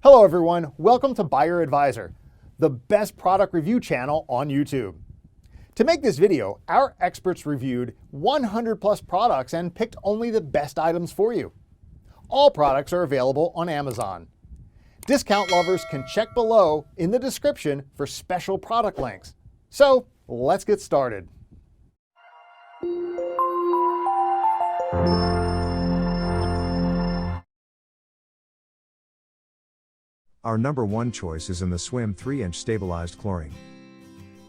Hello everyone, welcome to Buyer Advisor, the best product review channel on YouTube. To make this video, our experts reviewed 100 plus products and picked only the best items for you. All products are available on Amazon. Discount lovers can check below in the description for special product links. So let's get started. Our number one choice is in the Swim 3-inch stabilized chlorine.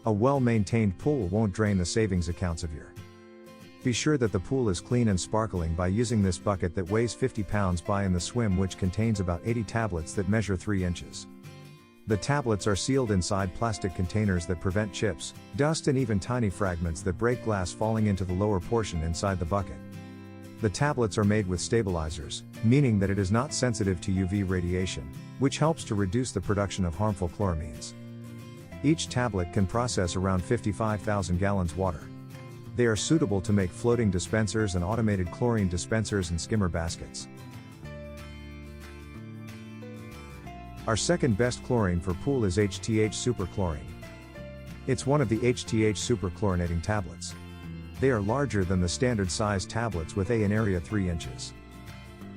A well-maintained pool won't drain the savings accounts of your. Be sure that the pool is clean and sparkling by using this bucket that weighs 50 pounds by in the Swim, which contains about 80 tablets that measure 3 inches. The tablets are sealed inside plastic containers that prevent chips, dust and even tiny fragments that break glass falling into the lower portion inside the bucket. The tablets are made with stabilizers, meaning that it is not sensitive to UV radiation, which helps to reduce the production of harmful chloramines. Each tablet can process around 55,000 gallons water. They are suitable to make floating dispensers and automated chlorine dispensers and skimmer baskets. Our second best chlorine for pool is HTH Super Chlorine. It's one of the HTH Super Chlorinating tablets. They are larger than the standard size tablets with an area 3 inches.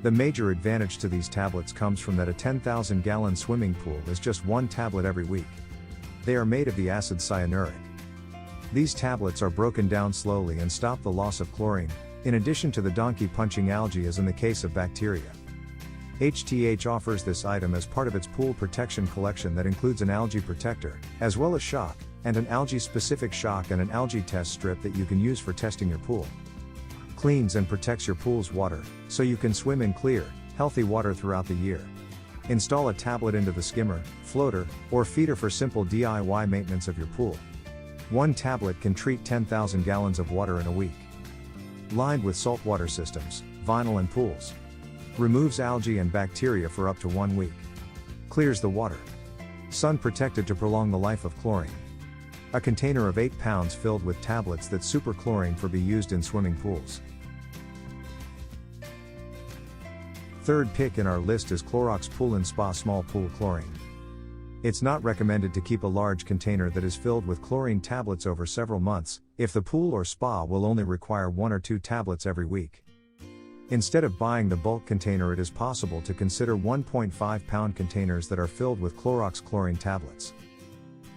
The major advantage to these tablets comes from that a 10,000 gallon swimming pool is just one tablet every week. They are made of the acid cyanuric. These tablets are broken down slowly and stop the loss of chlorine, in addition to the donkey punching algae as in the case of bacteria. HTH offers this item as part of its pool protection collection that includes an algae protector, as well as shock, and an algae-specific shock and an algae test strip that you can use for testing your pool. Cleans and protects your pool's water, so you can swim in clear, healthy water throughout the year. Install a tablet into the skimmer, floater, or feeder for simple DIY maintenance of your pool. One tablet can treat 10,000 gallons of water in a week. Lined with saltwater systems, vinyl and pools. Removes algae and bacteria for up to 1 week. Clears the water. Sun protected to prolong the life of chlorine. A container of 8 pounds filled with tablets that super chlorine for be used in swimming pools. Third pick in our list is Clorox Pool and Spa Small Pool Chlorine. It's not recommended to keep a large container that is filled with chlorine tablets over several months, if the pool or spa will only require 1 or 2 tablets every week. Instead of buying the bulk container, it is possible to consider 1.5 pound containers that are filled with Clorox chlorine tablets.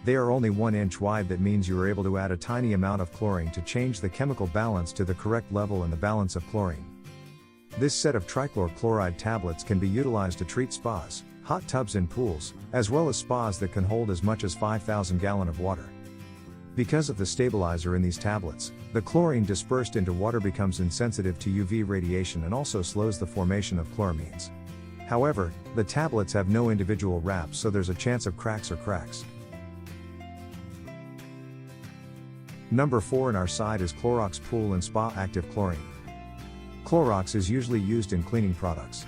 They are only 1 inch wide, that means you are able to add a tiny amount of chlorine to change the chemical balance to the correct level in the balance of chlorine. This set of trichlorchloride tablets can be utilized to treat spas, hot tubs and pools, as well as spas that can hold as much as 5,000 gallons of water. Because of the stabilizer in these tablets, the chlorine dispersed into water becomes insensitive to UV radiation and also slows the formation of chloramines. However, the tablets have no individual wraps, so there's a chance of cracks or cracks. Number 4 in our side is Clorox Pool and Spa Active Chlorine. Clorox is usually used in cleaning products.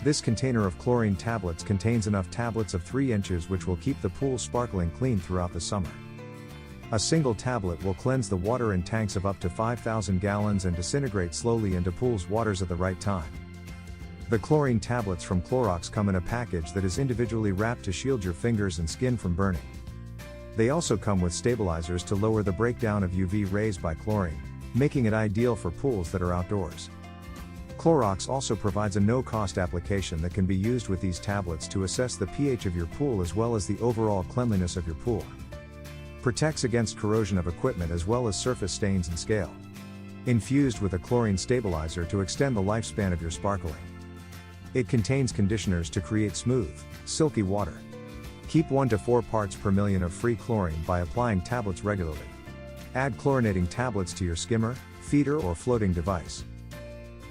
This container of chlorine tablets contains enough tablets of 3 inches which will keep the pool sparkling clean throughout the summer. A single tablet will cleanse the water in tanks of up to 5,000 gallons and disintegrate slowly into pool's waters at the right time. The chlorine tablets from Clorox come in a package that is individually wrapped to shield your fingers and skin from burning. They also come with stabilizers to lower the breakdown of UV rays by chlorine, making it ideal for pools that are outdoors. Clorox also provides a no-cost application that can be used with these tablets to assess the pH of your pool as well as the overall cleanliness of your pool. Protects against corrosion of equipment as well as surface stains and scale. Infused with a chlorine stabilizer to extend the lifespan of your sparkling. It contains conditioners to create smooth, silky water. Keep 1 to 4 parts per million of free chlorine by applying tablets regularly. Add chlorinating tablets to your skimmer, feeder or floating device.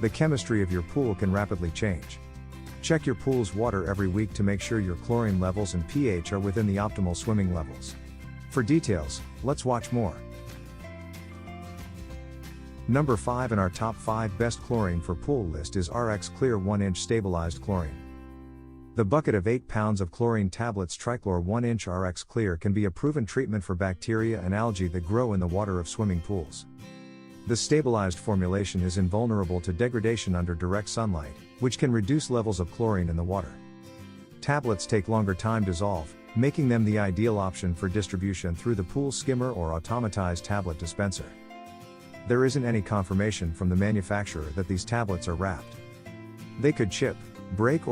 The chemistry of your pool can rapidly change. Check your pool's water every week to make sure your chlorine levels and pH are within the optimal swimming levels. For details, let's watch more. Number 5 in our top 5 best chlorine for pool list is rxclear 1-inch stabilized chlorine. The bucket of 8 pounds of chlorine tablets trichlor 1-inch rxclear can be a proven treatment for bacteria and algae that grow in the water of swimming pools. The stabilized formulation is invulnerable to degradation under direct sunlight, which can reduce levels of chlorine in the water. Tablets take longer time to dissolve, making them the ideal option for distribution through the pool skimmer or automatized tablet dispenser. There isn't any confirmation from the manufacturer that these tablets are wrapped. They could chip, break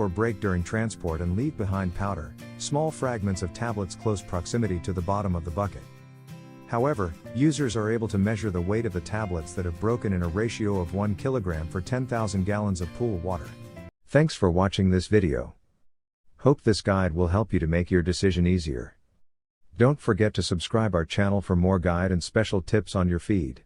during transport and leave behind powder, small fragments of tablets close proximity to the bottom of the bucket. However, users are able to measure the weight of the tablets that have broken in a ratio of 1 kilogram for 10,000 gallons of pool water. Thanks for watching this video. Hope this guide will help you to make your decision easier. Don't forget to subscribe our channel for more guide and special tips on your feed.